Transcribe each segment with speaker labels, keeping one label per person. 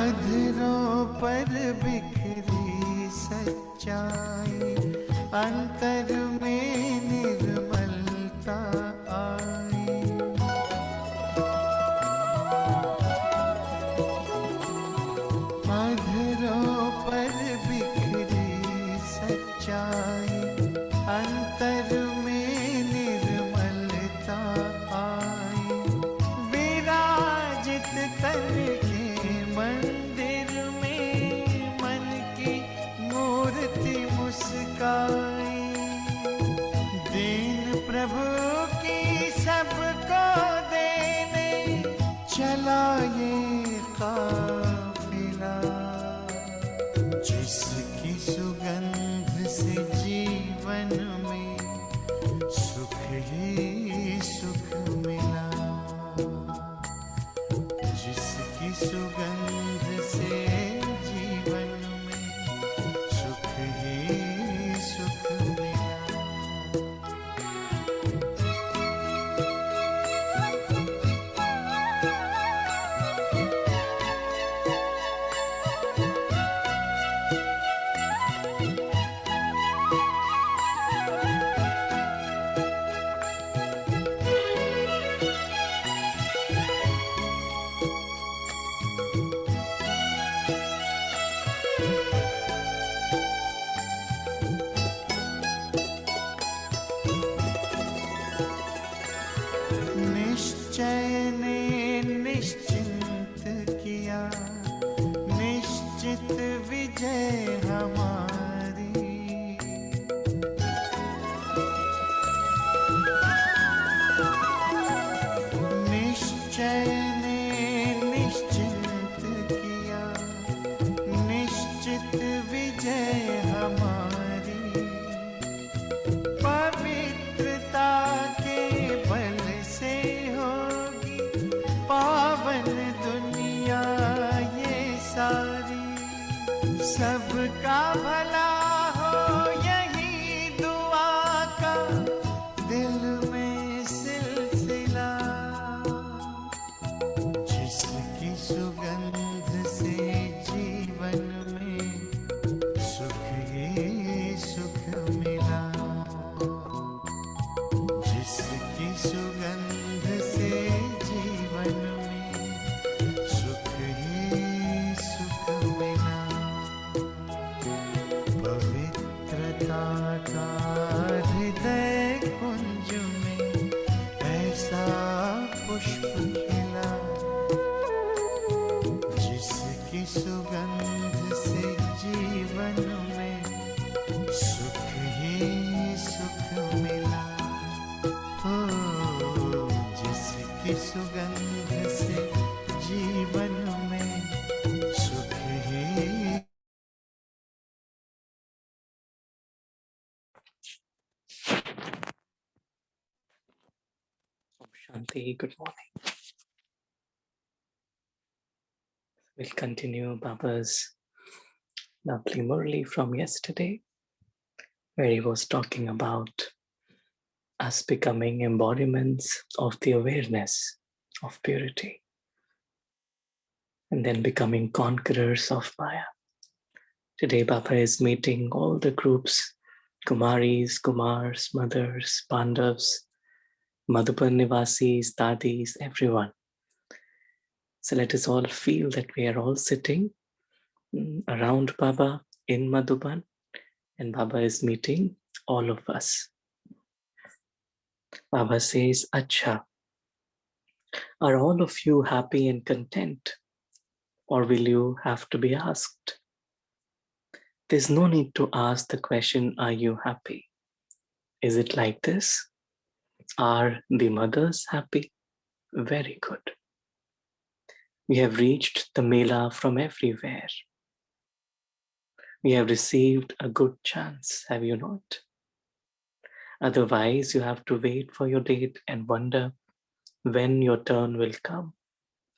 Speaker 1: अधरों पर बिखरी सच्चाई, अंतर में निर्मलता आई। अधरों पर बिखरी सच्चाई, अंतर में निर्मलता आई। विराजित तन के मंदिर में मन की मूर्ति मुस्काई। दीन प्रभु की सबको देने चला ये काफिला, जिसकी सुगंध से जीवन में सुख ही सुख मिला। जिसकी सुगंध से जीवन में सुख ही सुख मिला। निश्चय ने निश्चिंत किया, निश्चित विजय हमारी। निश्चय ने निश्चिंत किया, निश्चित विजय हमारी। पवित्रता के बल से होगी पावन दुनिया ये सारी। सबका भला हो यही दुआ का दिल में सिलसिला। जिसकी सुगंध से जीवन में सुख ही सुख मिला। जिसकी सुगंध से जीवन में सुख ही सुख मिला। पवित्रता का हृदय कुंज में ऐसा पुष्प खिला। जिसकी सुगंध से जीवन में सुख ही सुख मिला। हो जिसकी सुगंध से जीवन में सुख ही।
Speaker 2: Shanti, good morning. We'll continue Baba's lovely Murli from yesterday, where he was talking about us becoming embodiments of the awareness of purity, and then becoming conquerors of Maya. Today Baba is meeting all the groups, Kumaris, Kumars, mothers, Pandavas, Madhuban Nivasis, Dadis, everyone. So let us all feel that we are all sitting around Baba in Madhuban, and Baba is meeting all of us. Baba says, Acha, are all of you happy and content, or will you have to be asked? There's no need to ask the question, are you happy? Is it like this? Are the mothers happy? Very good. We have reached the Mela from everywhere. We have received a good chance, have you not? Otherwise, you have to wait for your date and wonder when your turn will come.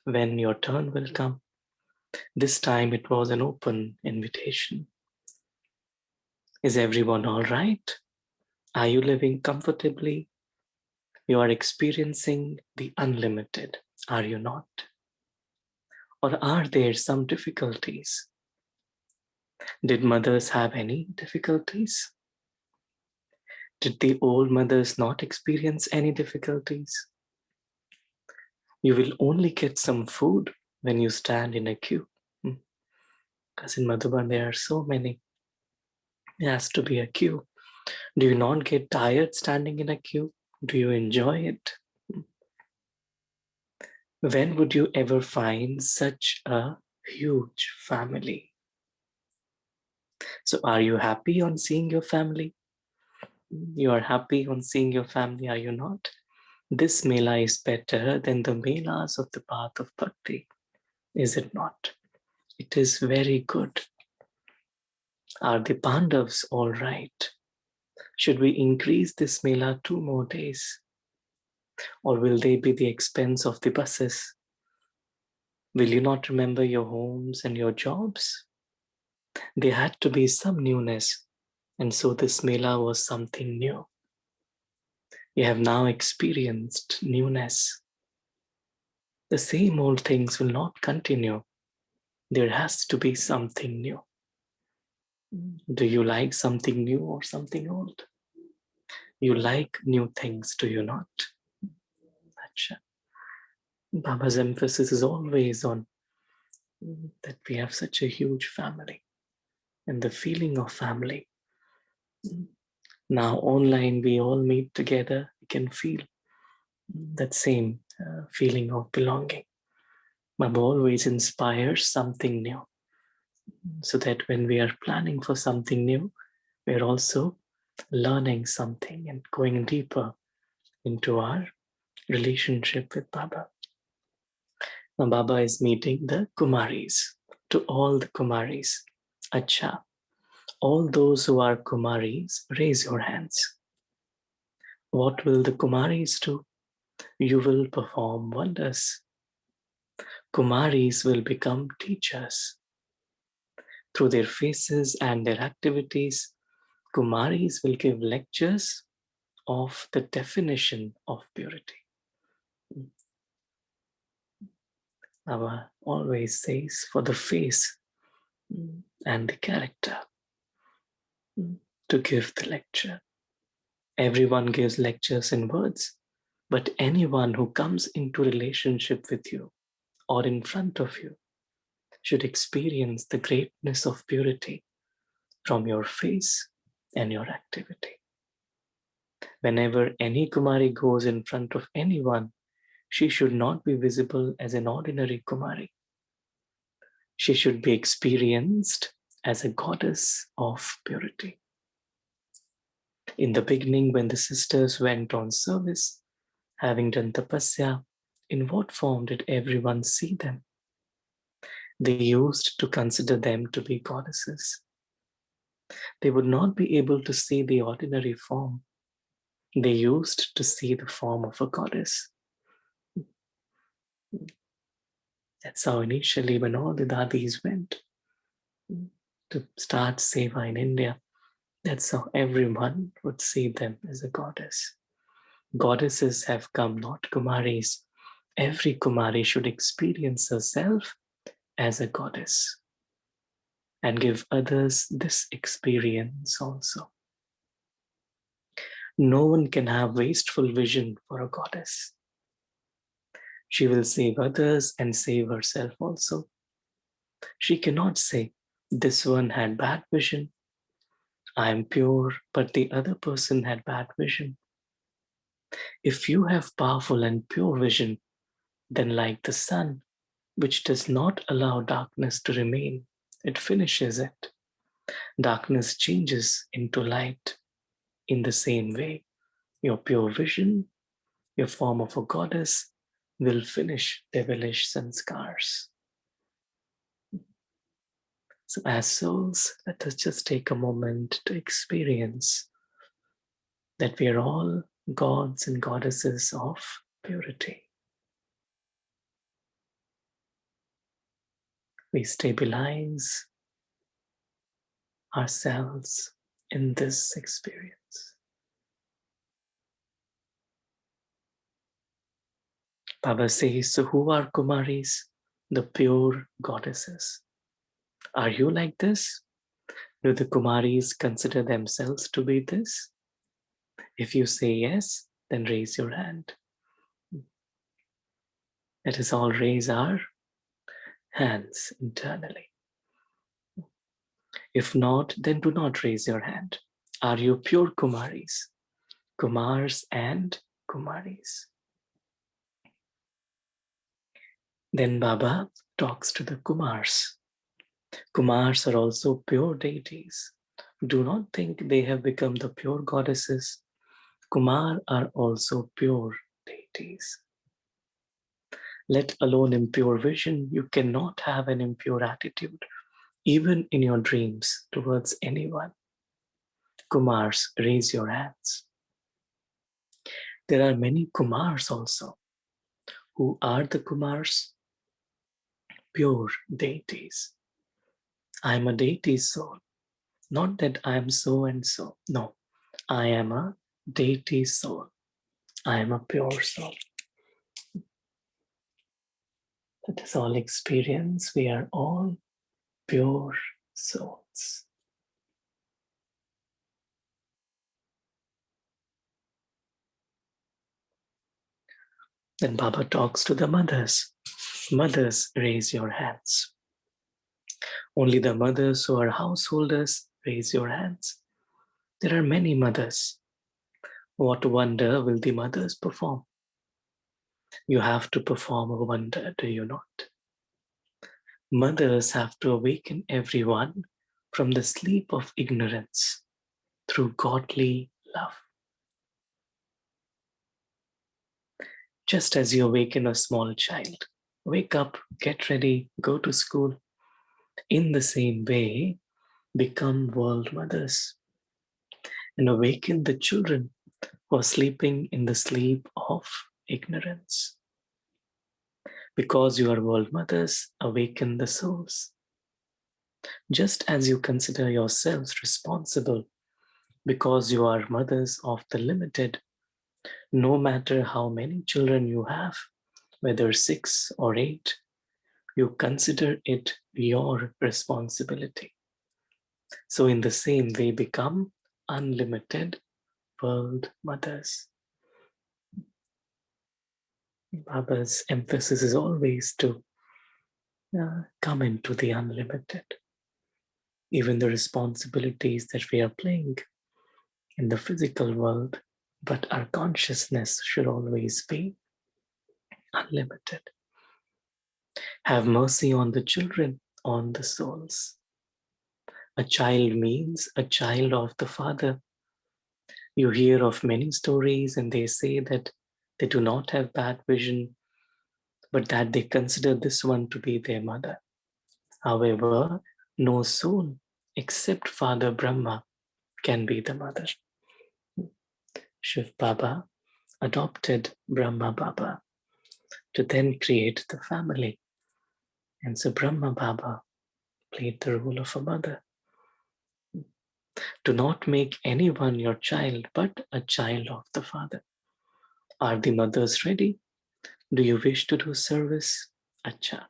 Speaker 2: When your turn will come. This time it was an open invitation. Is everyone all right? Are you living comfortably? You are experiencing the unlimited, are you not? Or are there some difficulties? Did mothers have any difficulties? Did the old mothers not experience any difficulties? You will only get some food when you stand in a queue. Because in Madhuban there are so many. There has to be a queue. Do you not get tired standing in a queue? Do you enjoy it? When would you ever find such a huge family? So are you happy on seeing your family? You are happy on seeing your family, are you not? This Mela is better than the Melas of the path of Bhakti, is it not? It is very good. Are the Pandavas all right? Should we increase this Mela 2 more days? Or will they be the expense of the buses? Will you not remember your homes and your jobs? There had to be some newness, and so this Mela was something new. You have now experienced newness. The same old things will not continue. There has to be something new. Do you like something new or something old? You like new things, do you not? Acha. Baba's emphasis is always on that we have such a huge family and the feeling of family. Now online we all meet together, we can feel that same feeling of belonging. Baba always inspires something new, so that when we are planning for something new, we're also learning something and going deeper into our relationship with Baba. Now Baba is meeting the Kumaris. To all the Kumaris, Acha, all those who are Kumaris, raise your hands. What will the Kumaris do? You will perform wonders. Kumaris will become teachers. Through their faces and their activities, Kumaris will give lectures of the definition of purity. Baba always says for the face and the character to give the lecture. Everyone gives lectures in words, but anyone who comes into relationship with you or in front of you should experience the greatness of purity from your face and your activity. Whenever any Kumari goes in front of anyone, she should not be visible as an ordinary Kumari. She should be experienced as a goddess of purity. In the beginning, when the sisters went on service, having done tapasya, in what form did everyone see them? They used to consider them to be goddesses. They would not be able to see the ordinary form. They used to see the form of a goddess. That's how initially, when all the dadis went to start seva in India, that's how everyone would see them as a goddess. Goddesses have come, not Kumaris. Every Kumari should experience herself as a goddess and give others this experience also. No one can have wasteful vision for a goddess. She will save others and save herself also. She cannot say, this one had bad vision, I am pure, but the other person had bad vision. If you have powerful and pure vision, then like the sun, which does not allow darkness to remain, it finishes it. Darkness changes into light. In the same way, your pure vision, your form of a goddess, will finish devilish sanskars. So as souls, let us just take a moment to experience that we are all gods and goddesses of purity. We stabilize ourselves in this experience. Baba says, so who are Kumaris? the pure goddesses. Are you like this? Do the Kumaris consider themselves to be this? If you say yes, then raise your hand. Let us all raise our hands internally. If not, then do not raise your hand. Are you pure Kumaris? Kumars and Kumaris. Then Baba talks to the Kumars. Kumars are also pure deities. Do not think they have become the pure goddesses. Kumar are also pure deities. Let alone impure vision, you cannot have an impure attitude, even in your dreams towards anyone. Kumars, raise your hands. There are many Kumars also. Who are the Kumars? Pure deities. I am a deity soul. Not that I am so and so. No, I am a deity soul. I am a pure soul. Let us all experience we are all pure souls. Then Baba talks to the mothers. Mothers, raise your hands. Only the mothers who are householders, raise your hands. There are many mothers. What wonder will the mothers perform? You have to perform a wonder, do you not? Mothers have to awaken everyone from the sleep of ignorance through godly love. Just as you awaken a small child, wake up, get ready, go to school. In the same way, become world mothers and awaken the children who are sleeping in the sleep of ignorance. Because you are world mothers, awaken the souls. Just as you consider yourselves responsible because you are mothers of the limited, no matter how many children you have, whether 6 or 8, you consider it your responsibility. So in the same way, become unlimited world mothers. Baba's emphasis is always to come into the unlimited. Even the responsibilities that we are playing in the physical world, but our consciousness should always be unlimited. Have mercy on the children, on the souls. A child means a child of the Father. You hear of many stories and they say that they do not have bad vision, but that they consider this one to be their mother. However, no soul except Father Brahma can be the mother. Shiv Baba adopted Brahma Baba to then create the family. And so Brahma Baba played the role of a mother. Do not make anyone your child, but a child of the Father. Are the mothers ready? Do you wish to do service? Acha,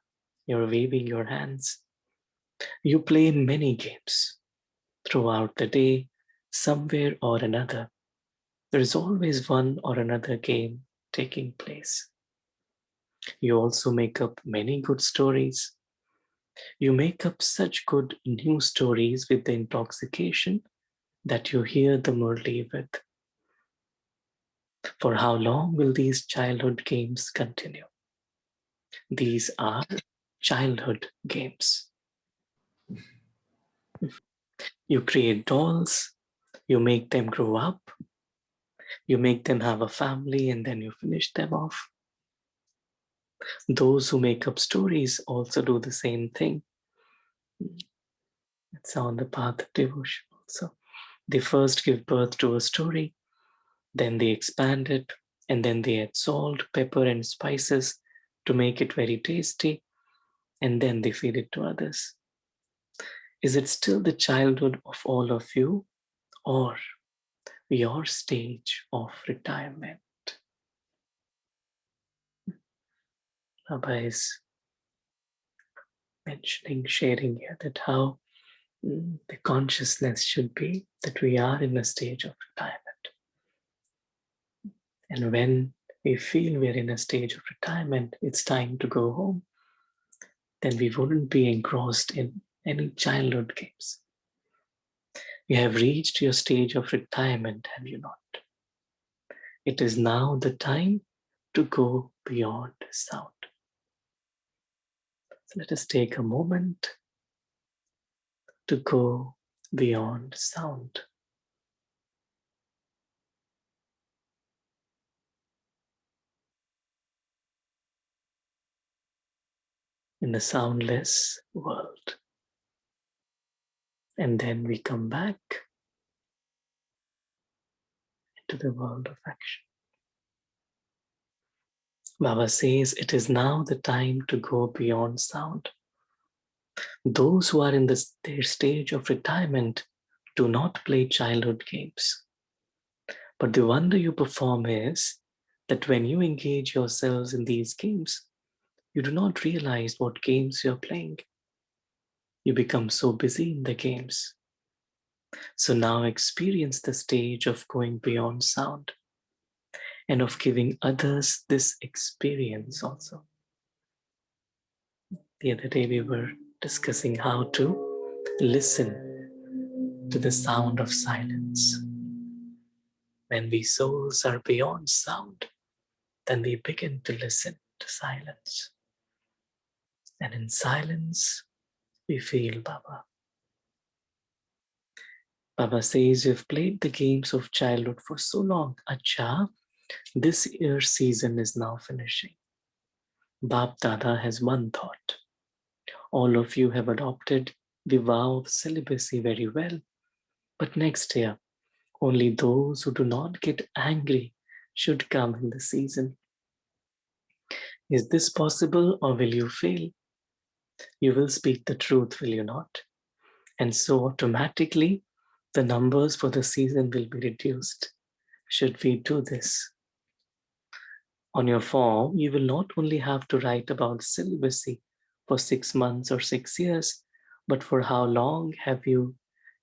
Speaker 2: you're waving your hands. You play many games. Throughout the day, somewhere or another, there is always one or another game taking place. You also make up many good stories. You make up such good new stories with the intoxication that you hear the Murli with. For how long will these childhood games continue? These are childhood games. You create dolls, you make them grow up, you make them have a family, and then you finish them off. Those who make up stories also do the same thing. It's on the path of devotion also. They first give birth to a story, then they expand it, and then they add salt, pepper, and spices to make it very tasty, and then they feed it to others. Is it still the childhood of all of you, or your stage of retirement? Baba is mentioning, sharing here that how the consciousness should be that we are in a stage of retirement. And when we feel we're in a stage of retirement, it's time to go home, then we wouldn't be engrossed in any childhood games. You have reached your stage of retirement, have you not? It is now the time to go beyond sound. So let us take a moment to go beyond sound. In the soundless world. And then we come back into the world of action. Baba says it is now the time to go beyond sound. Those who are in their stage of retirement do not play childhood games. But the wonder you perform is that when you engage yourselves in these games, you do not realize what games you're playing. You become so busy in the games. So now experience the stage of going beyond sound and of giving others this experience also. The other day we were discussing how to listen to the sound of silence. When we souls are beyond sound, then we begin to listen to silence. And in silence, we feel Baba. Baba says, you've played the games of childhood for so long. Acha, this year's season is now finishing. Bap Dada has one thought. All of you have adopted the vow of celibacy very well. But next year, only those who do not get angry should come in the season. Is this possible, or will you fail? You will speak the truth, will you not? And so automatically, the numbers for the season will be reduced. Should we do this? On your form, you will not only have to write about celibacy for 6 months or 6 years, but for how long have you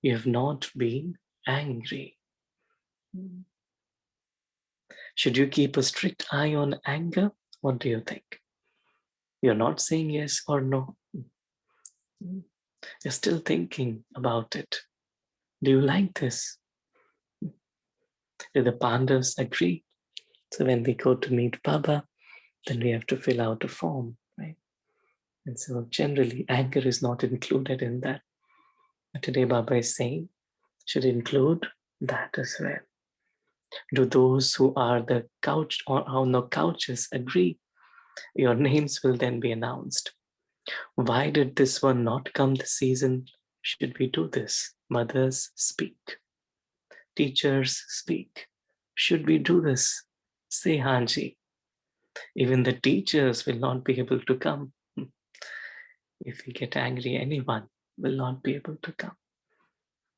Speaker 2: have not been angry? Should you keep a strict eye on anger? What do you think? You're not saying yes or no. You're still thinking about it. Do you like this? Do the Pandavas agree? So when we go to meet Baba, then we have to fill out a form, right? And so generally, anger is not included in that. But today Baba is saying, should include that as well. Do those who are the couch or on the couches agree? Your names will then be announced. Why did this one not come this season? Should we do this? Mothers, speak. Teachers, speak. Should we do this? Say Hanji. Even the teachers will not be able to come. If we get angry, anyone will not be able to come.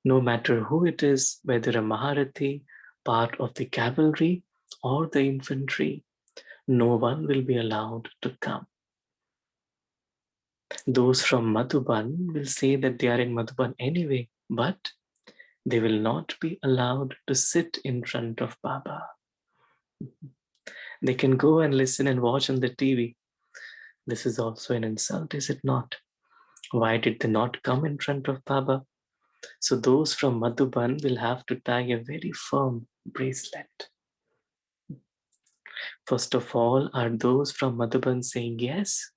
Speaker 2: No matter who it is, whether a Maharathi, part of the cavalry, or the infantry, no one will be allowed to come. Those from Madhuban will say that they are in Madhuban anyway, but they will not be allowed to sit in front of Baba. They can go and listen and watch on the TV. This is also an insult, is it not? Why did they not come in front of Baba? So those from Madhuban will have to tie a very firm bracelet. First of all, are those from Madhuban saying yes?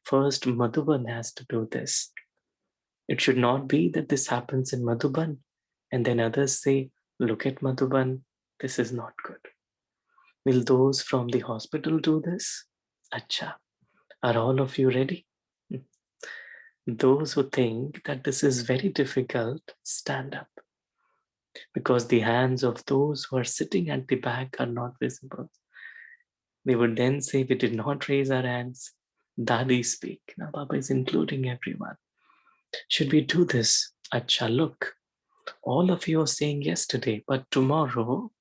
Speaker 2: First, Madhuban has to do this. It should not be that this happens in Madhuban and then others say, look at Madhuban, this is not good. Will those from the hospital do this? Acha, are all of you ready? Those who think that this is very difficult, stand up. Because the hands of those who are sitting at the back are not visible. They would then say, we did not raise our hands. Dadi speak. Now Baba is including everyone. Should we do this? Acha, look. All of you are saying yes today, but tomorrow,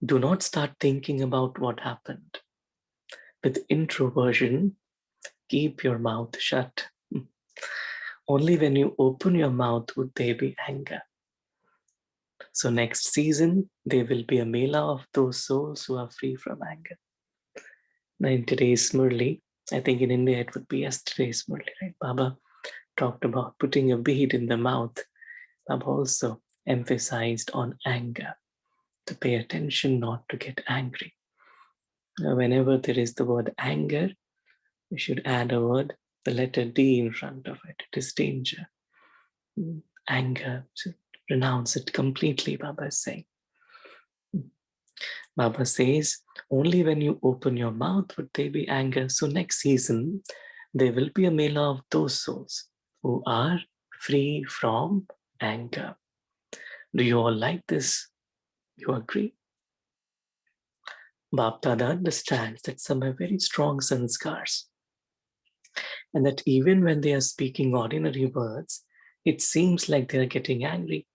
Speaker 2: do not start thinking about what happened. With introversion, keep your mouth shut. Only when you open your mouth would there be anger. So next season, there will be a mela of those souls who are free from anger. Now in today's Murli, I think in India it would be yesterday's Murli, right? Baba talked about putting a bead in the mouth. Baba also emphasized on anger, to pay attention not to get angry. Now, whenever there is the word anger, we should add a word, the letter D in front of it. It is danger. Anger, so renounce it completely, Baba is saying. Baba says, only when you open your mouth would there be anger. So next season, there will be a mela of those souls who are free from anger. Do you all like this? You agree? Bapdada understands that some have very strong sanskars, and that even when they are speaking ordinary words, it seems like they are getting angry.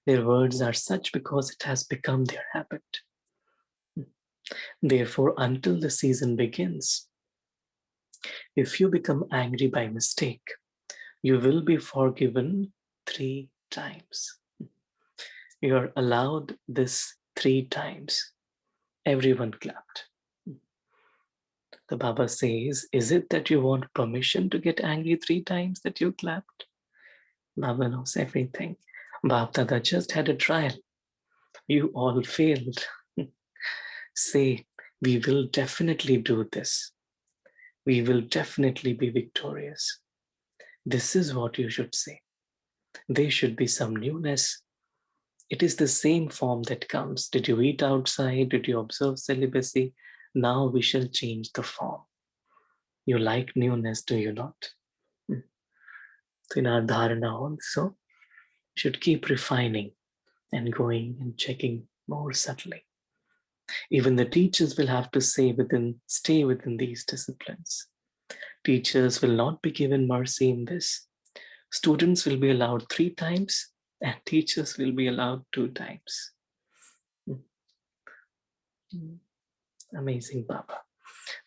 Speaker 2: Their words are such because it has become their habit. Therefore, until the season begins, if you become angry by mistake, you will be forgiven 3 times. You are allowed this 3 times. Everyone clapped. The Baba says, is it that you want permission to get angry 3 times that you clapped? Baba knows everything. Bapdada just had a trial. You all failed. Say, we will definitely do this. We will definitely be victorious. This is what you should say. There should be some newness. It is the same form that comes. Did you eat outside? Did you observe celibacy? Now we shall change the form. You like newness, do you not? So in our dharana also, should keep refining and going and checking more subtly. Even the teachers will have to stay within these disciplines. Teachers will not be given mercy in this. Students will be allowed 3 times and teachers will be allowed 2 times. Amazing Baba.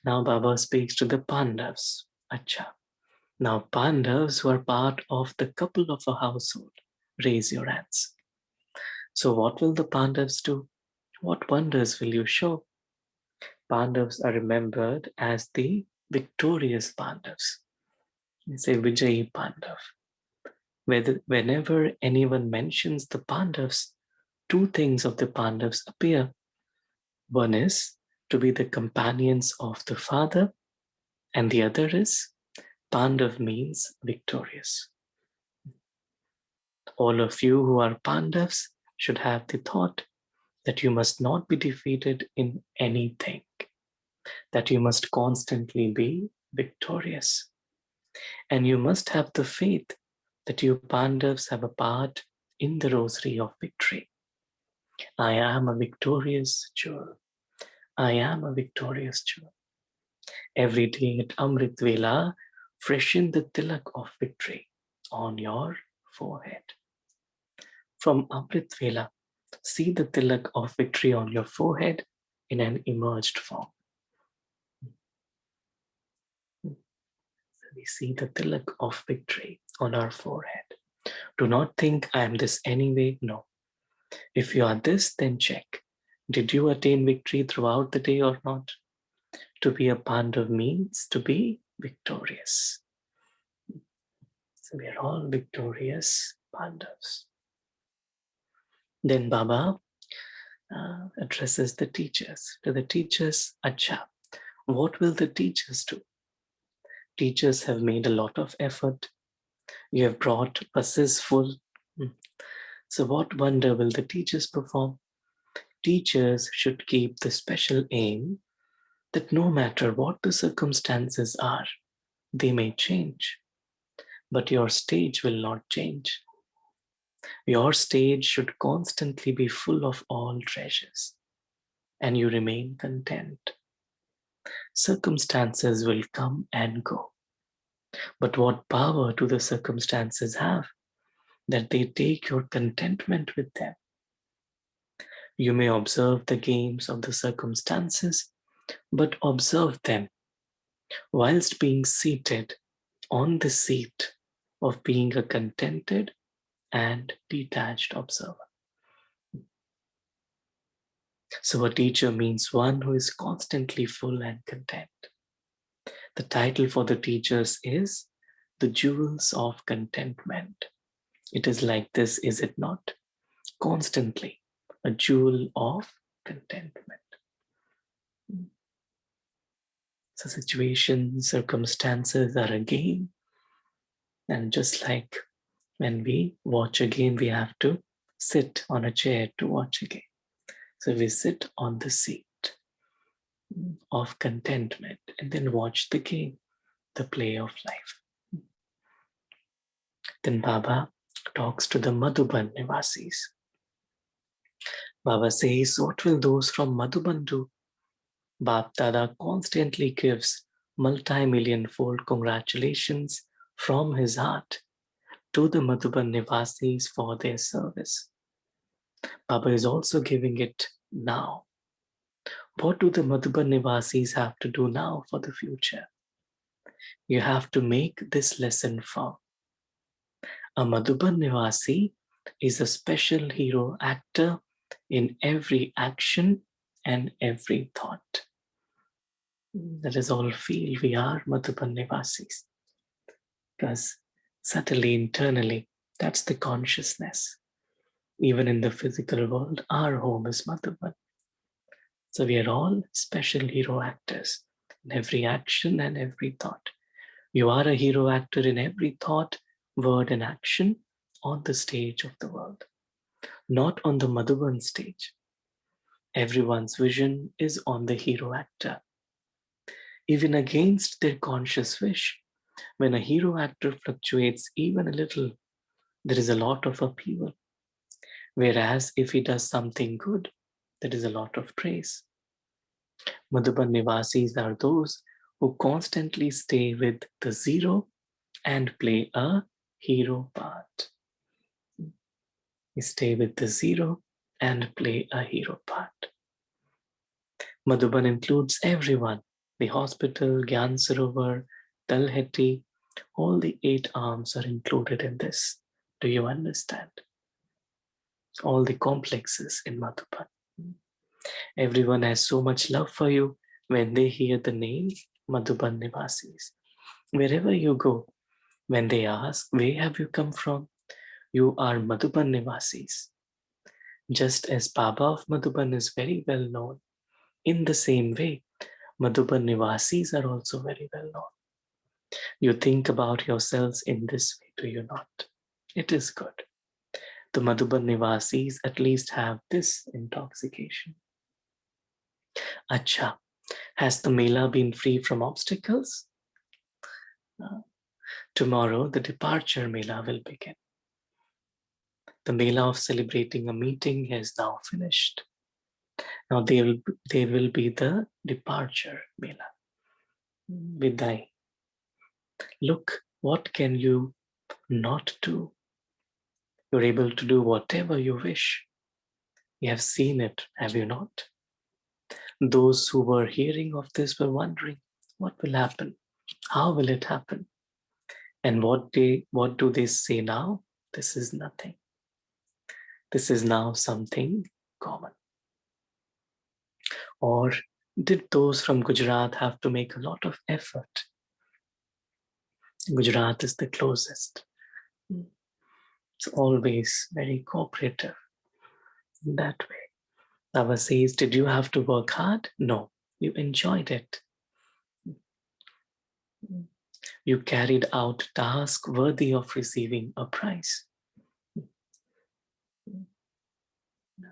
Speaker 2: Now Baba speaks to the Pandavas. Acha. Now Pandavas who are part of the couple of a household, raise your hands. So what will the Pandavas do? What wonders will you show? Pandavas are remembered as the victorious Pandavas. You say Vijayi Pandav. Whenever anyone mentions the Pandavas, 2 things of the Pandavas appear. One is to be the companions of the father, and the other is Pandav means victorious. All of you who are Pandavas should have the thought that you must not be defeated in anything, that you must constantly be victorious. And you must have the faith that you Pandavas have a part in the rosary of victory. I am a victorious jewel. I am a victorious jewel. Every day at Amrit Vela, freshen the tilak of victory on your forehead. From Amrit Vela, see the tilak of victory on your forehead in an emerged form. We see the tilak of victory on our forehead. Do not think I am this anyway. No. If you are this, then check. Did you attain victory throughout the day or not? To be a Pandav means to be victorious. So we are all victorious Pandavas. Then Baba addresses the teachers. To the teachers, Acha, what will the teachers do? Teachers have made a lot of effort. You have brought buses full. So what wonder will the teachers perform? Teachers should keep the special aim that no matter what the circumstances are, they may change, but your stage will not change. Your stage should constantly be full of all treasures, and you remain content. Circumstances will come and go, but what power do the circumstances have that they take your contentment with them? You may observe the games of the circumstances, but observe them whilst being seated on the seat of being a contented and detached observer. So a teacher means one who is constantly full and content. The title for the teachers is The Jewels of Contentment. It is like this, is it not? Constantly a jewel of contentment. So situations, circumstances are a game. And just like when we watch a game, we have to sit on a chair to watch a game. So we sit on the seat of contentment and then watch the game, the play of life. Then Baba talks to the Madhuban Nivasis. Baba says, what will those from Madhuban do? Bap Dada constantly gives multi-million-fold congratulations from his heart to the Madhuban Nivasis for their service. Baba is also giving it now. What do the Madhuban Nivasis have to do now for the future? You have to make this lesson firm. A Madhuban Nivasi is a special hero actor in every action and every thought. Let us all feel we are Madhuban Nivasis, because subtly, internally, that's the consciousness. Even in the physical world, our home is Madhuban. So we are all special hero actors in every action and every thought. You are a hero actor in every thought, word, and action on the stage of the world, not on the Madhuban stage. Everyone's vision is on the hero actor. Even against their conscious wish, when a hero actor fluctuates even a little, there is a lot of upheaval. Whereas if he does something good, there is a lot of praise. Madhuban Nivasis are those who constantly stay with the zero and play a hero part. We stay with the zero and play a hero part. Madhuban includes everyone, the hospital, Gyan Sarovar, Talheti, all the 8 arms are included in this. Do you understand? All the complexes in Madhuban. Everyone has so much love for you when they hear the name Madhuban Nivasis. Wherever you go, when they ask, where have you come from? You are Madhuban Nivasis. Just as Baba of Madhuban is very well known, in the same way, Madhuban Nivasis are also very well known. You think about yourselves in this way, do you not? It is good. The Madhuban Nivasis at least have this intoxication. Acha, has the Mela been free from obstacles? Tomorrow, the departure Mela will begin. The Mela of celebrating a meeting has now finished. Now there will be the departure Mela. Vidai. Look, what can you not do? You're able to do whatever you wish. You have seen it, have you not? Those who were hearing of this were wondering, what will happen? How will it happen? And what do they say now? This is nothing. This is now something common. Or did those from Gujarat have to make a lot of effort? Gujarat is the closest. It's always very cooperative in that way. Baba says, did you have to work hard? No, you enjoyed it. You carried out tasks worthy of receiving a prize.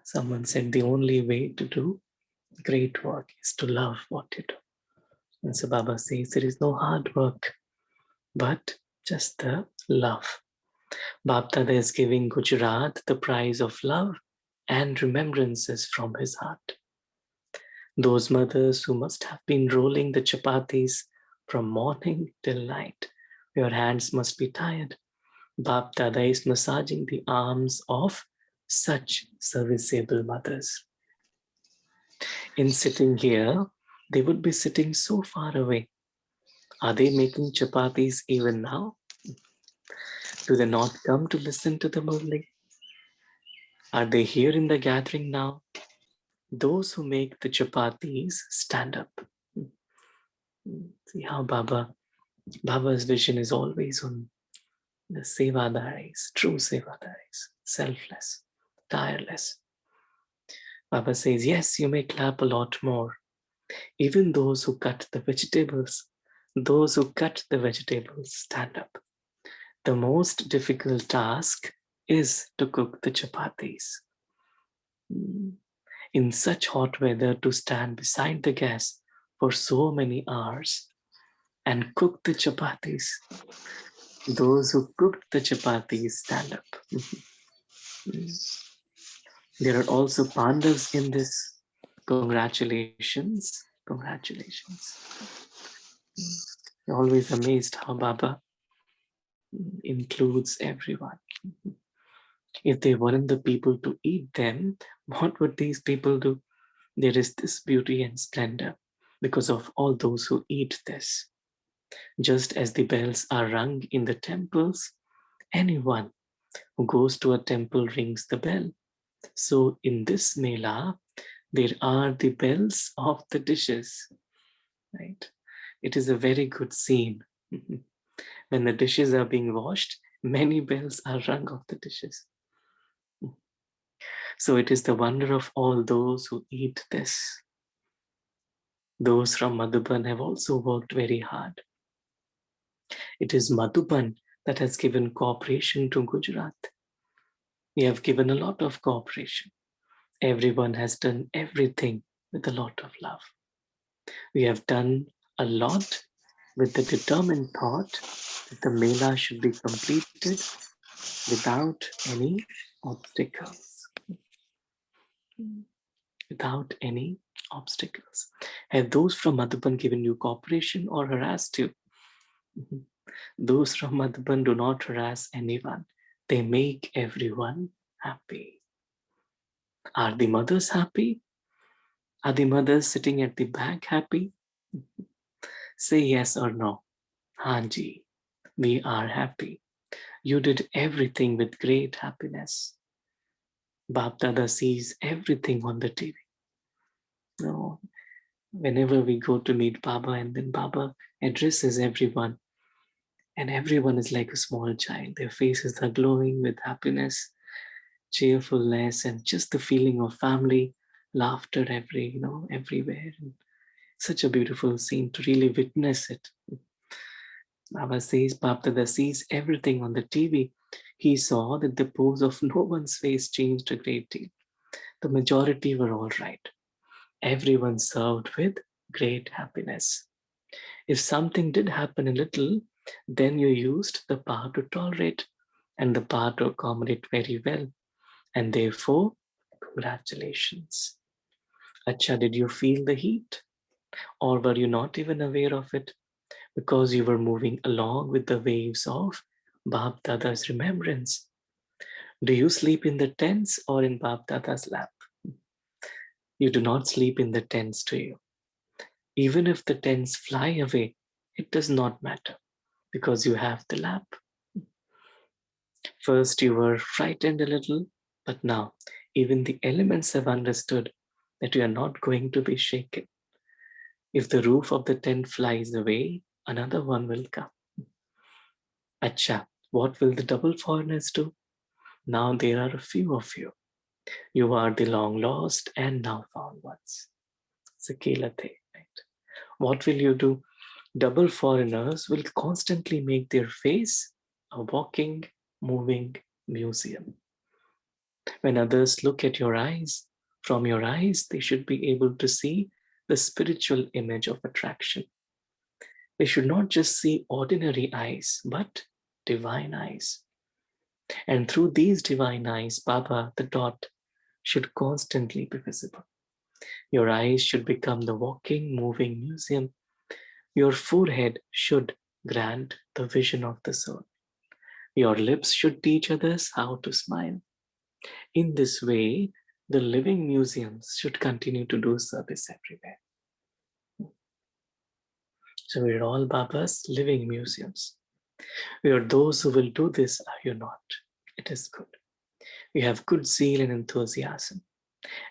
Speaker 2: Someone said the only way to do great work is to love what you do. And so Baba says there is no hard work, but just the love. Bapdada is giving Gujarat the prize of love and remembrances from his heart. Those mothers who must have been rolling the chapatis from morning till night, your hands must be tired. Bapdada is massaging the arms of such serviceable mothers. In sitting here, they would be sitting so far away. Are they making chapatis even now? Do they not come to listen to the Murli? Are they here in the gathering now? Those who make the chapatis stand up. See how Baba's vision is always on the sevadaris, true sevadaris, selfless, tireless. Baba says, yes, you may clap a lot more. Even those who cut the vegetables, stand up. The most difficult task is to cook the chapatis. In such hot weather, to stand beside the gas for so many hours and cook the chapatis. Those who cooked the chapatis stand up. There are also Pandavas in this. Congratulations. Congratulations. You're always amazed how Baba includes everyone. If they weren't the people to eat them, what would these people do? There is this beauty and splendor because of all those who eat this. Just as the bells are rung in the temples, anyone who goes to a temple rings the bell. So in this Mela, there are the bells of the dishes, right? It is a very good scene. When the dishes are being washed, many bells are rung of the dishes. So it is the wonder of all those who eat this. Those from Madhuban have also worked very hard. It is Madhuban that has given cooperation to Gujarat. We have given a lot of cooperation. Everyone has done everything with a lot of love. We have done a lot with the determined thought that the Mela should be completed without any obstacles. Without any obstacles. Have those from Madhuban given you cooperation or harassed you? Those from Madhuban do not harass anyone. They make everyone happy. Are the mothers happy? Are the mothers sitting at the back happy? Say yes or no. Hanji, we are happy. You did everything with great happiness. Bap Dada sees everything on the TV. No, whenever we go to meet Baba and then Baba addresses everyone, and everyone is like a small child. Their faces are glowing with happiness, cheerfulness, and just the feeling of family, laughter everywhere. And such a beautiful scene to really witness it. Baba says, Bapdada sees everything on the TV. He saw that the pose of no one's face changed a great deal. The majority were all right. Everyone served with great happiness. If something did happen a little, then you used the power to tolerate and the power to accommodate very well. And therefore, congratulations. Acha, did you feel the heat? Or were you not even aware of it? Because you were moving along with the waves of Bap Dada's remembrance. Do you sleep in the tents or in Bap Dada's lap? You do not sleep in the tents, do you? Even if the tents fly away, it does not matter because you have the lap. First, you were frightened a little, but now even the elements have understood that you are not going to be shaken. If the roof of the tent flies away, another one will come. Acha, what will the double foreigners do? Now there are a few of you. You are the long lost and now found ones. Sakilate, right? What will you do? Double foreigners will constantly make their face a walking, moving museum. When others look at your eyes, from your eyes, they should be able to see the spiritual image of attraction. They should not just see ordinary eyes, but divine eyes. And through these divine eyes, Baba, the dot, should constantly be visible. Your eyes should become the walking, moving museum. Your forehead should grant the vision of the soul. Your lips should teach others how to smile. In this way, the living museums should continue to do service everywhere. So we're all Babas, living museums. We are those who will do this, are you not? It is good. You have good zeal and enthusiasm,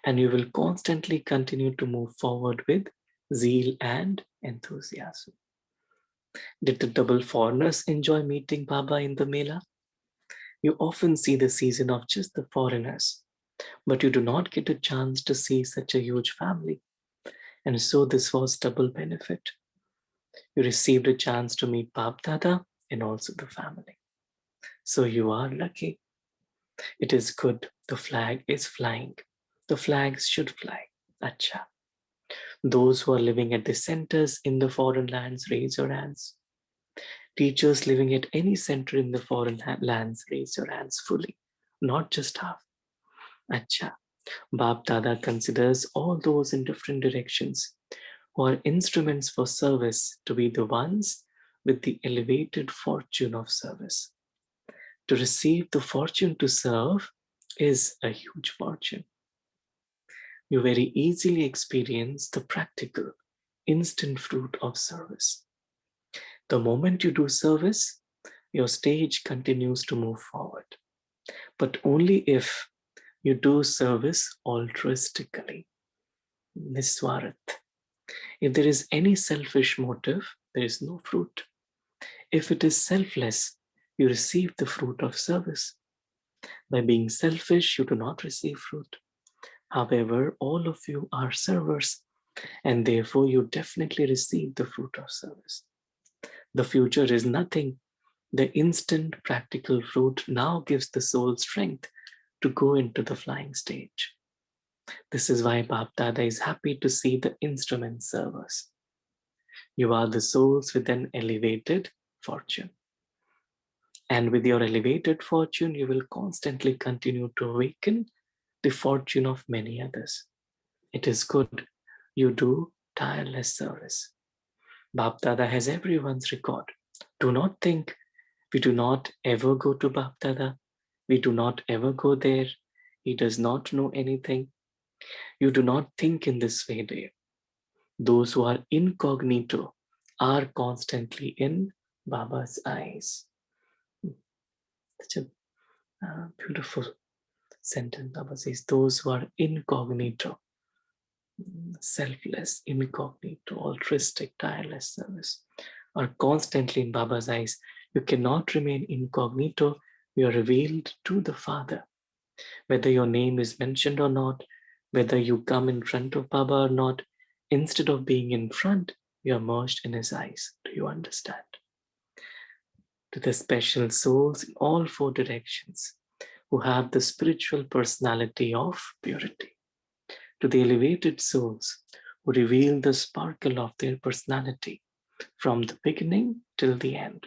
Speaker 2: and you will constantly continue to move forward with zeal and enthusiasm. Did the double foreigners enjoy meeting Baba in the Mela? You often see the season of just the foreigners, but you do not get a chance to see such a huge family. And so this was double benefit. You received a chance to meet Bab Dada and also the family. So you are lucky. It is good. The flag is flying. The flags should fly. Acha. Those who are living at the centers in the foreign lands, raise your hands. Teachers living at any center in the foreign lands, raise your hands fully, not just half. Acha. Bab Dada considers all those in different directions who are instruments for service to be the ones with the elevated fortune of service. To receive the fortune to serve is a huge fortune. You very easily experience the practical, instant fruit of service. The moment you do service, your stage continues to move forward, but only if you do service altruistically, niswarat. If there is any selfish motive, there is no fruit. If it is selfless, you receive the fruit of service. By being selfish, you do not receive fruit. However, all of you are servers, and therefore you definitely receive the fruit of service. The future is nothing. The instant practical fruit now gives the soul strength to go into the flying stage. This is why Bab Dada is happy to see the instrument servers. You are the souls with an elevated fortune. And with your elevated fortune, you will constantly continue to awaken the fortune of many others. It is good. You do tireless service. Bab Dada has everyone's record. Do not think we do not ever go to Bab Dada. We do not ever go there. He does not know anything. You do not think in this way, dear. Those who are incognito are constantly in Baba's eyes. Such a beautiful sentence. Baba says, those who are incognito, selfless, incognito, altruistic, tireless service, are constantly in Baba's eyes. You cannot remain incognito. You are revealed to the Father. Whether your name is mentioned or not, whether you come in front of Baba or not, instead of being in front, you are merged in his eyes. Do you understand? To the special souls in all four directions who have the spiritual personality of purity. To the elevated souls who reveal the sparkle of their personality from the beginning till the end.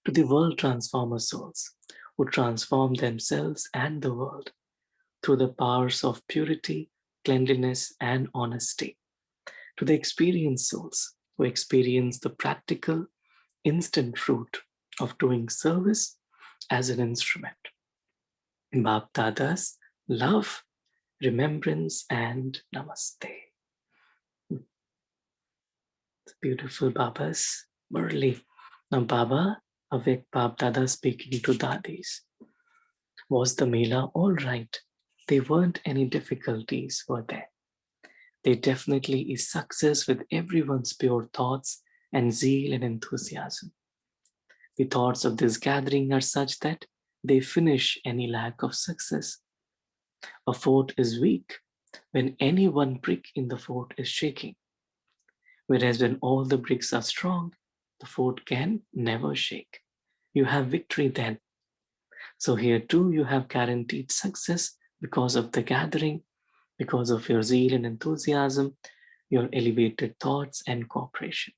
Speaker 2: To the world transformer souls who transform themselves and the world through the powers of purity, cleanliness, and honesty. To the experienced souls who experience the practical, instant fruit of doing service as an instrument. Bab Dada's love, remembrance, and namaste. Beautiful Baba's Murli. Now Baba, awake Bab Dada speaking to Dadis. Was the Mela all right? There weren't any difficulties, were there? There definitely is success with everyone's pure thoughts and zeal and enthusiasm. The thoughts of this gathering are such that they finish any lack of success. A fort is weak when any one brick in the fort is shaking, whereas when all the bricks are strong, the fort can never shake. You have victory then. So here too you have guaranteed success because of the gathering, because of your zeal and enthusiasm, your elevated thoughts and cooperation.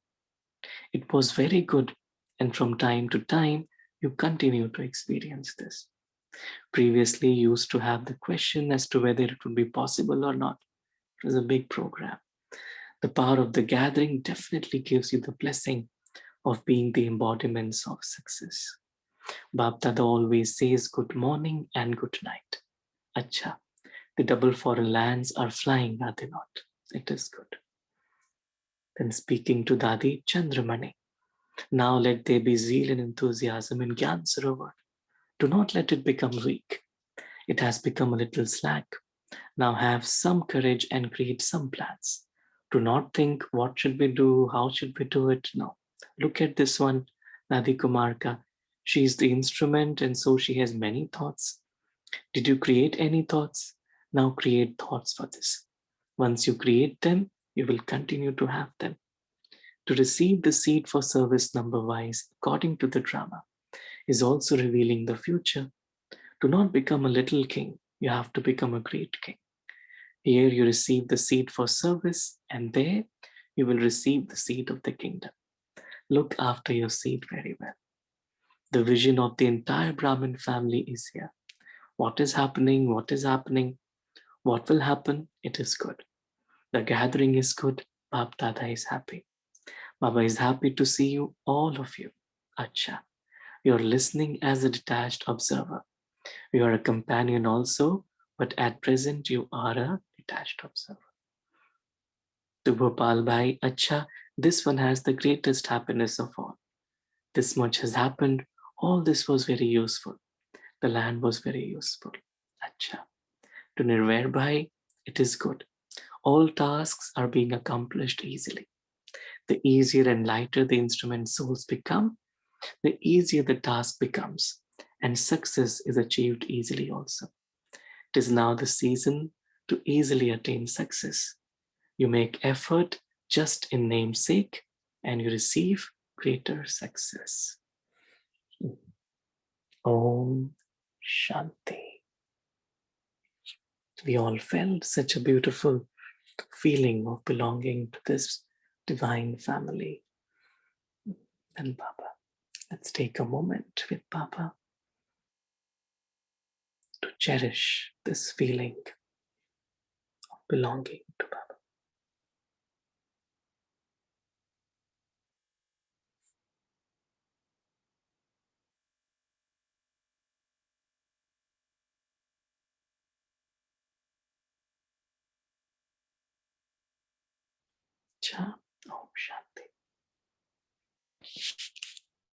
Speaker 2: It was very good, and from time to time, you continue to experience this. Previously, you used to have the question as to whether it would be possible or not. It was a big program. The power of the gathering definitely gives you the blessing of being the embodiments of success. Bab Dada always says good morning and good night. Acha, the double foreign lands are flying, are they not? It is good. Then speaking to Dadi Chandramani, now let there be zeal and enthusiasm in Gyan Sarovar. Do not let it become weak. It has become a little slack. Now have some courage and create some plans. Do not think, what should we do? How should we do it? No. Look at this one, Nadi Kumarka. She is the instrument, and so she has many thoughts. Did you create any thoughts? Now create thoughts for this. Once you create them, you will continue to have them. To receive the seed for service number wise, according to the drama, is also revealing the future. Do not become a little king. You have to become a great king. Here you receive the seed for service, and there you will receive the seed of the kingdom. Look after your seed very well. The vision of the entire Brahmin family is here. What is happening? What is happening? What will happen? It is good. The gathering is good. Bab Dada is happy. Baba is happy to see you, all of you. Acha. You're listening as a detached observer. You are a companion also, but at present you are a detached observer. To Gopal Bhai, Acha, this one has the greatest happiness of all. This much has happened. All this was very useful. The land was very useful. Acha. To Nirvair Bhai, it is good. All tasks are being accomplished easily. The easier and lighter the instrument souls become, the easier the task becomes, and success is achieved easily also. It is now the season to easily attain success. You make effort just in namesake, and you receive greater success. Om Shanti. We all felt such a beautiful feeling of belonging to this divine family. And Baba, let's take a moment with Baba to cherish this feeling of belonging to Baba. Cha, Om Shanti.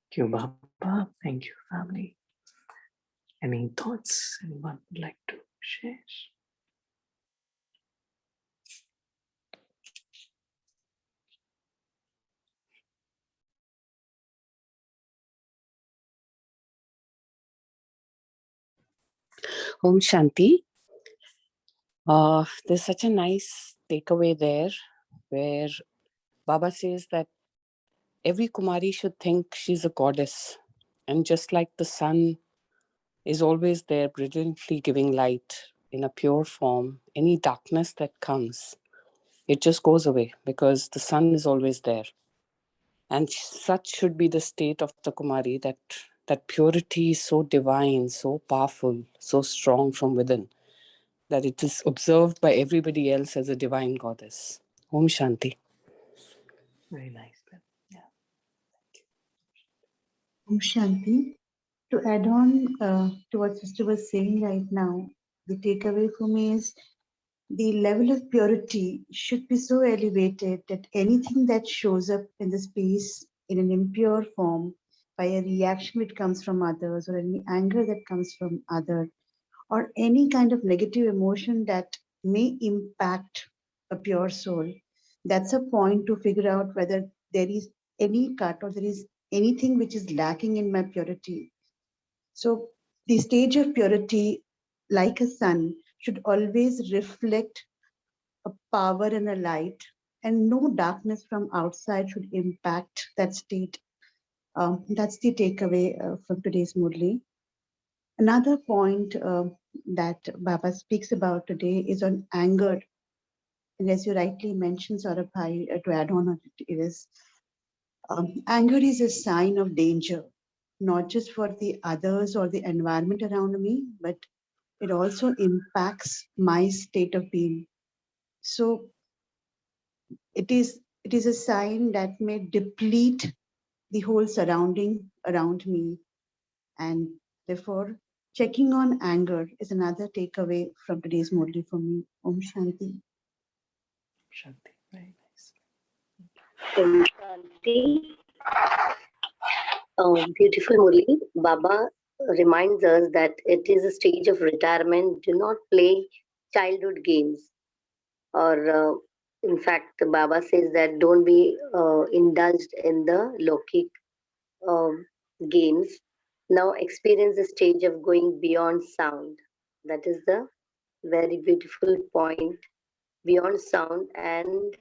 Speaker 2: Thank you, Baba. Thank you, family. Any thoughts anyone would like to share?
Speaker 3: Om Shanti. There's such a nice takeaway there where Baba says that every Kumari should think she's a goddess. And just like the sun is always there brilliantly giving light in a pure form, any darkness that comes, it just goes away because the sun is always there. And such should be the state of the Kumari, that purity is so divine, so powerful, so strong from within, that it is observed by everybody else as a divine goddess. Om Shanti.
Speaker 2: Very nice. Yeah.
Speaker 4: Om Shanti. To add on to what Sister was saying right now, the takeaway for me is the level of purity should be so elevated that anything that shows up in the space in an impure form by a reaction that comes from others or any anger that comes from others or any kind of negative emotion that may impact a pure soul, that's a point to figure out whether there is any cut or there is anything which is lacking in my purity. So the stage of purity, like a sun, should always reflect a power and a light, and no darkness from outside should impact that state. That's the takeaway from today's Murli. Another point that Baba speaks about today is on anger. And as you rightly mentioned, Saurabh, to add on it is, anger is a sign of danger, not just for the others or the environment around me, but it also impacts my state of being. So it is a sign that may deplete the whole surrounding around me, and therefore checking on anger is another takeaway from today's Murli for me. Om Shanti.
Speaker 2: Shanti. Very nice.
Speaker 5: Shanti. Beautiful Murli. Baba reminds us that it is a stage of retirement. Do not play childhood games. Or, in fact, Baba says that don't be indulged in the Lokik games. Now experience the stage of going beyond sound. That is the very beautiful point. Beyond sound and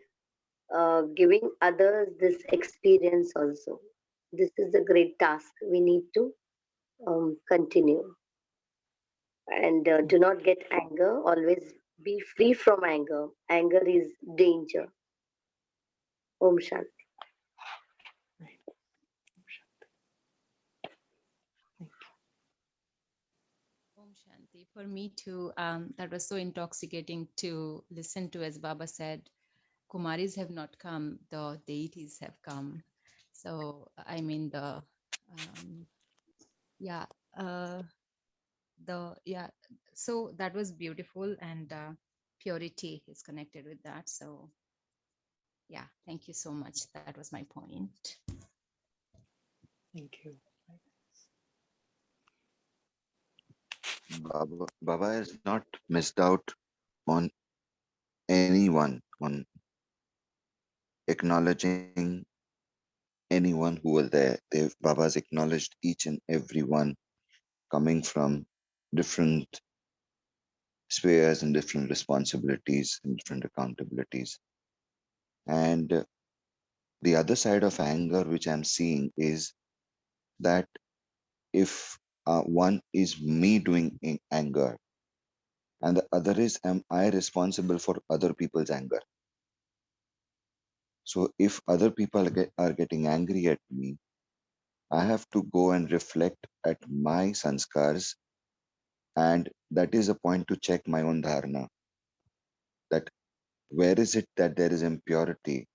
Speaker 5: giving others this experience also. This is the great task we need to continue. And do not get anger. Always be free from anger. Anger is danger. Om Shanti.
Speaker 2: Right. Shanti. Thank
Speaker 6: Om Shanti. For me too, that was so intoxicating to listen to, as Baba said, Kumaris have not come, the deities have come. So, I mean, yeah, uh, yeah, so that was beautiful, and purity is connected with that. So, yeah, thank you so much. That was my point.
Speaker 2: Thank you.
Speaker 7: Baba has not missed out on anyone, on acknowledging anyone who was there. Baba's acknowledged each and every one coming from different spheres and different responsibilities and different accountabilities. And the other side of anger, which I'm seeing, is that if one is me doing anger, and the other is, am I responsible for other people's anger? So if other people are getting angry at me, I have to go and reflect at my sanskars, and that is a point to check my own dharana, that where is it that there is impurity,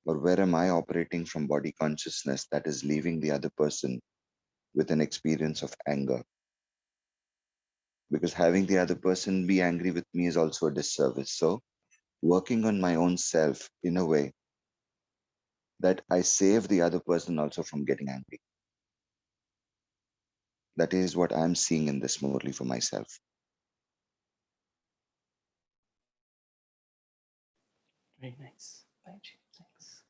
Speaker 7: or where am I operating from body consciousness that is leaving the other person with an experience of anger? Because having the other person be angry with me is also a disservice. So working on my own self in a way that I save the other person also from getting angry. That is what I'm seeing in this Murli for myself.
Speaker 2: Very nice. Bhaji. Thanks.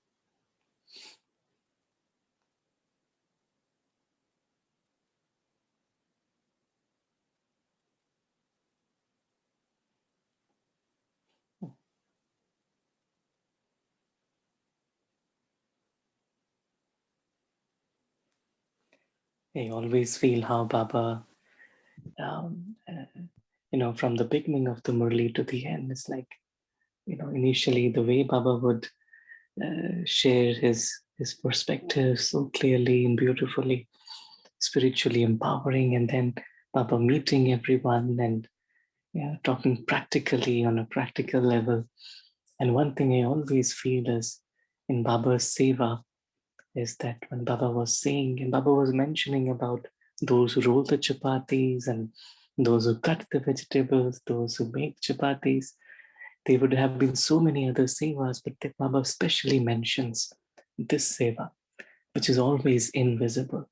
Speaker 2: I always feel how Baba, from the beginning of the Murli to the end, it's like, initially the way Baba would share his perspective so clearly and beautifully, spiritually empowering, and then Baba meeting everyone and talking practically on a practical level. And one thing I always feel is in Baba's seva is that when Baba was saying, and Baba was mentioning about those who roll the chapatis and those who cut the vegetables, those who make chapatis, there would have been so many other sevas, but that Baba specially mentions this seva, which is always invisible.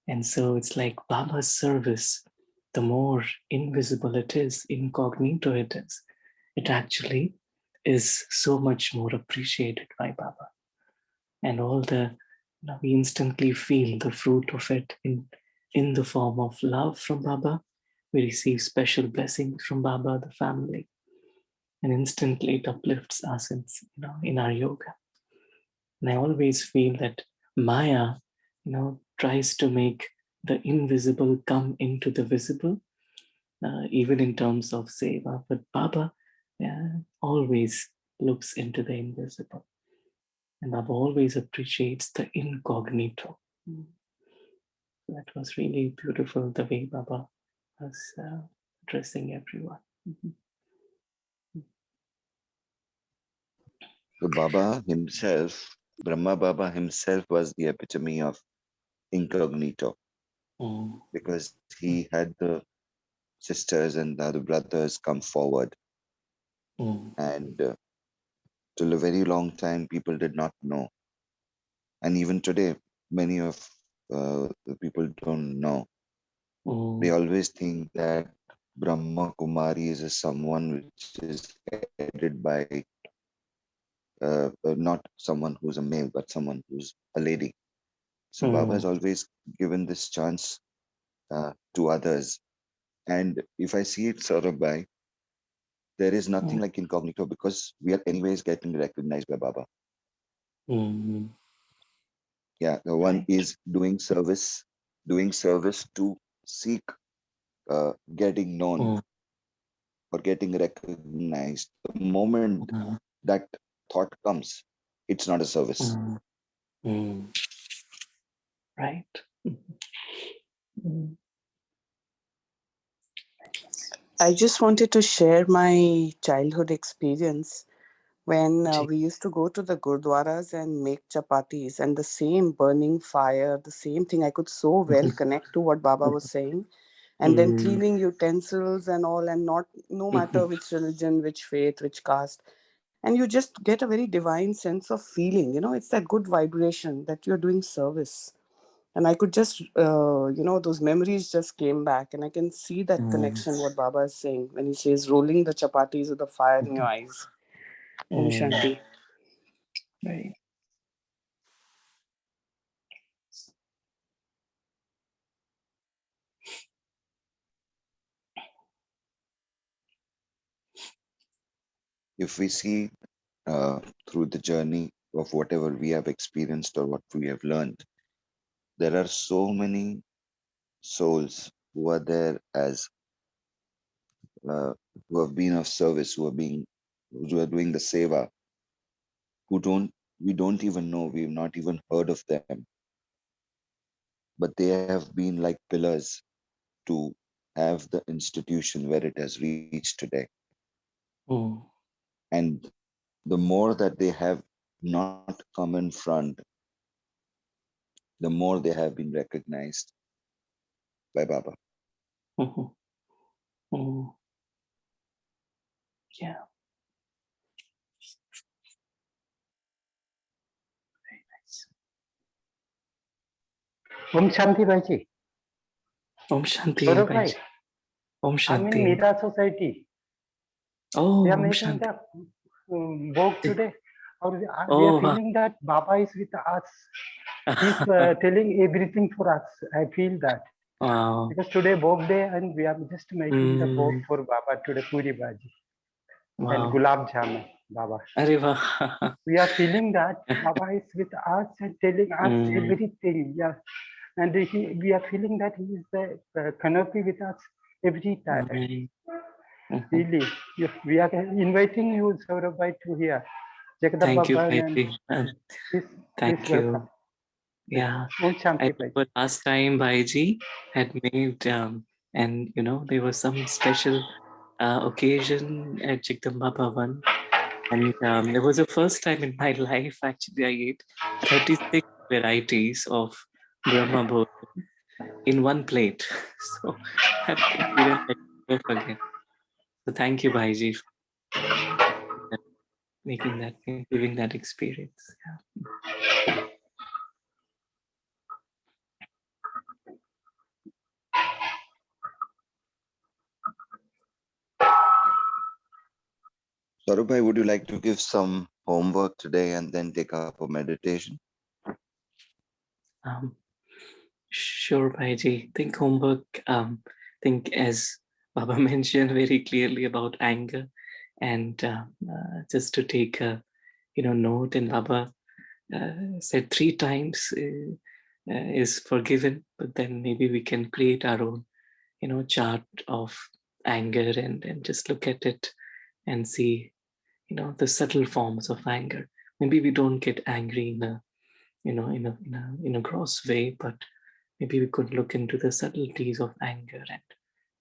Speaker 2: And so it's like Baba's service, the more invisible it is, incognito it is, it actually is so much more appreciated by Baba. And all the, we instantly feel the fruit of it in the form of love from Baba. We receive special blessings from Baba, the family, and instantly it uplifts us in our yoga. And I always feel that Maya, tries to make the invisible come into the visible, even in terms of seva. But Baba always looks into the invisible. And Baba always appreciates the incognito. That was really beautiful, the way Baba was addressing everyone.
Speaker 7: So Baba himself, Brahma Baba himself, was the epitome of incognito, because he had the sisters and the other brothers come forward and till a very long time, people did not know. And even today, many of the people don't know. They always think that Brahma Kumaris is someone which is headed by not someone who's a male, but someone who's a lady. So Baba has always given this chance to others. And if I see it, Saurabh, there is nothing like incognito because we are anyways getting recognized by Baba. Yeah, the one is doing service to seek getting known or getting recognized. The moment that thought comes, it's not a service.
Speaker 2: Right.
Speaker 3: I just wanted to share my childhood experience when we used to go to the gurdwaras and make chapatis, and the same burning fire, the same thing. I could so well connect to what Baba was saying. And then cleaning utensils and all, and not no matter which religion, which faith, which caste. And you just get a very divine sense of feeling. It's that good vibration that you're doing service. And I could just, those memories just came back, and I can see that connection, what Baba is saying when he says rolling the chapatis with the fire in your eyes. Om Shanti.
Speaker 2: Right.
Speaker 7: If we see through the journey of whatever we have experienced or what we have learned, there are so many souls who are there as who have been of service, who are doing the seva, we don't even know, we've not even heard of them, but they have been like pillars to have the institution where it has reached today. And the more that they have not come in front, the more they have been recognized by Baba.
Speaker 2: Yeah. Very nice.
Speaker 8: Om Shanti Bhaiji.
Speaker 2: Om Shanti
Speaker 8: Saurabh
Speaker 2: Bhaiji. Om
Speaker 8: I'm in
Speaker 2: Shanti.
Speaker 8: Mira Society.
Speaker 2: Oh,
Speaker 8: We are
Speaker 2: Om
Speaker 8: making
Speaker 2: Shanti.
Speaker 8: the book today. Or we
Speaker 2: Oh,
Speaker 8: are feeling that Baba is with us. He's telling everything for us. I feel that.
Speaker 2: wow.
Speaker 8: Because today book day and we are just making the book for Baba today, Puri Bhaji.
Speaker 2: Wow.
Speaker 8: And Gulab Jamun, Baba.
Speaker 2: Arriba.
Speaker 8: We are feeling that Baba is with us and telling us everything. Yeah. And we are feeling that he is the canopy with us every time. Really, we are inviting you, Saurabh, to here.
Speaker 2: Thank you, Bhaiji. Thank
Speaker 8: please
Speaker 2: you.
Speaker 8: welcome.
Speaker 2: Yeah.
Speaker 8: Om Shanti,
Speaker 2: I remember last time Bhaiji had made, and there was some special occasion at Jagdamba Bhavan. And it was the first time in my life, actually, I ate 36 varieties of Brahma Bhojan in one plate. So that experience I never forget. So thank you, Bhaiji, for giving that experience. Yeah.
Speaker 7: Saurabh, would you like to give some homework today and then take up a meditation?
Speaker 2: Sure, Bhaiji. Think homework. Think as Baba mentioned very clearly about anger, and just to take a note. And Baba said 3 times is forgiven, but then maybe we can create our own chart of anger and just look at it and see the subtle forms of anger. Maybe we don't get angry in a in a gross way, but maybe we could look into the subtleties of anger and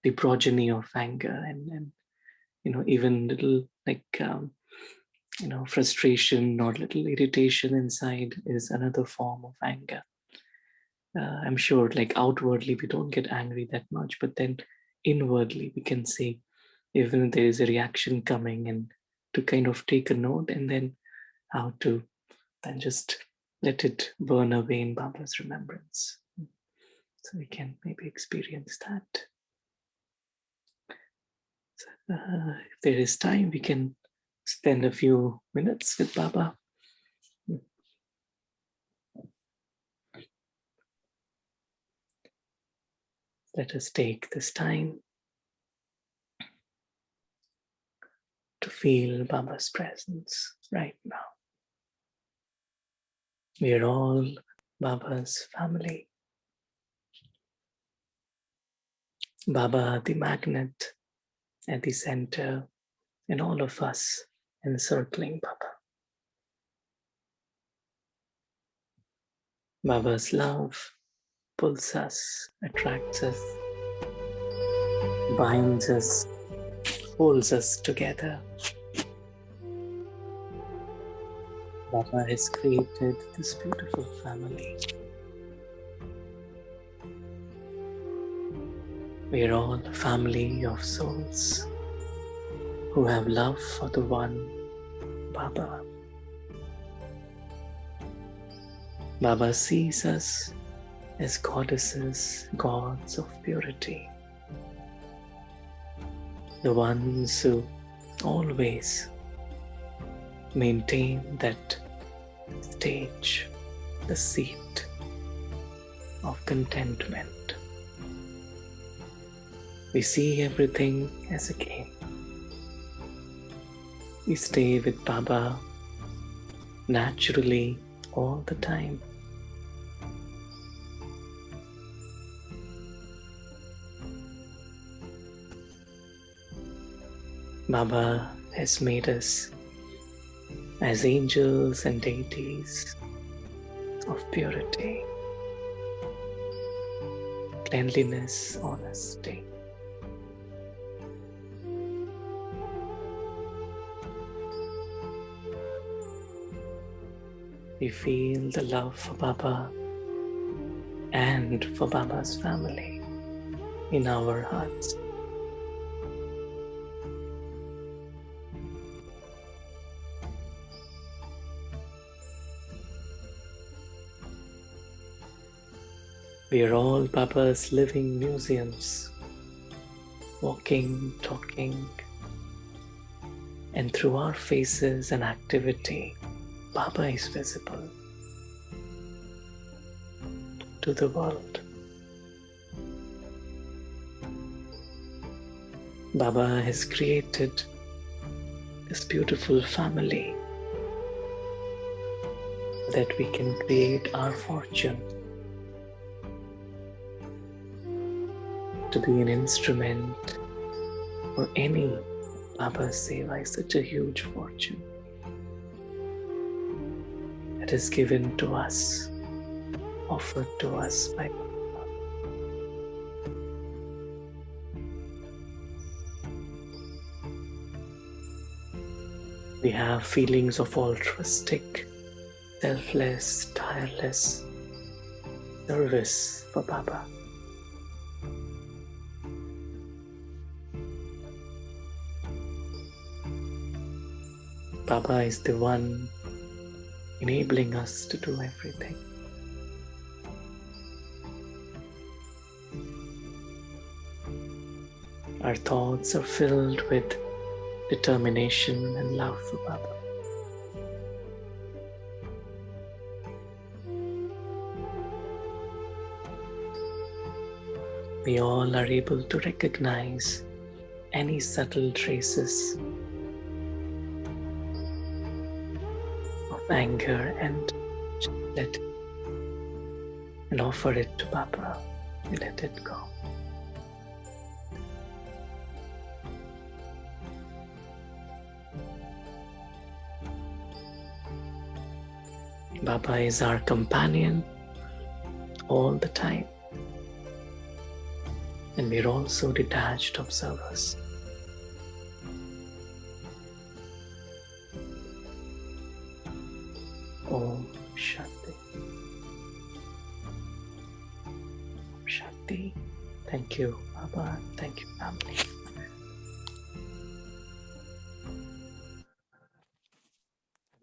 Speaker 2: the progeny of anger, and even little like frustration or little irritation inside is another form of anger. I'm sure like outwardly we don't get angry that much, but then inwardly we can see even if there is a reaction coming, and to kind of take a note and then how to then just let it burn away in Baba's remembrance. So we can maybe experience that. So, if there is time, we can spend a few minutes with Baba. Let us take this time to feel Baba's presence right now. We are all Baba's family. Baba, the magnet at the center, and all of us encircling Baba. Baba's love pulls us, attracts us, binds us, holds us together. Baba has created this beautiful family. We are all a family of souls who have love for the one Baba. Baba sees us as goddesses, gods of purity. The ones who always maintain that stage, the seat of contentment. We see everything as a game. We stay with Baba naturally all the time. Baba has made us as angels and deities of purity, cleanliness, honesty. We feel the love for Baba and for Baba's family in our hearts. We are all Baba's living museums, walking, talking, and through our faces and activity, Baba is visible to the world. Baba has created this beautiful family so that we can create our fortune, to be an instrument for any Baba's seva is such a huge fortune that is given to us, offered to us by Baba. We have feelings of altruistic, selfless, tireless service for Baba. Baba is the one enabling us to do everything. Our thoughts are filled with determination and love for Baba. We all are able to recognize any subtle traces of anger and let it and offer it to Baba. We let it go. Baba is our companion all the time, and we're also detached observers. Om Shanti. Om Shanti. Thank you, Baba. Thank you, family.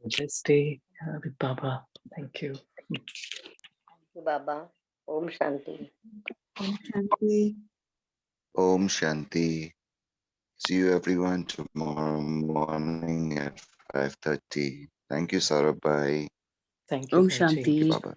Speaker 2: Just stay with Baba. Thank you.
Speaker 5: Baba. Om Shanti.
Speaker 4: Om Shanti.
Speaker 7: Om Shanti. See you everyone tomorrow morning at 5:30. Thank you, Saurabh. Bye.
Speaker 2: Thank you,
Speaker 3: Om
Speaker 2: Benji.
Speaker 7: Thank you,
Speaker 3: Shanti.
Speaker 7: Baba.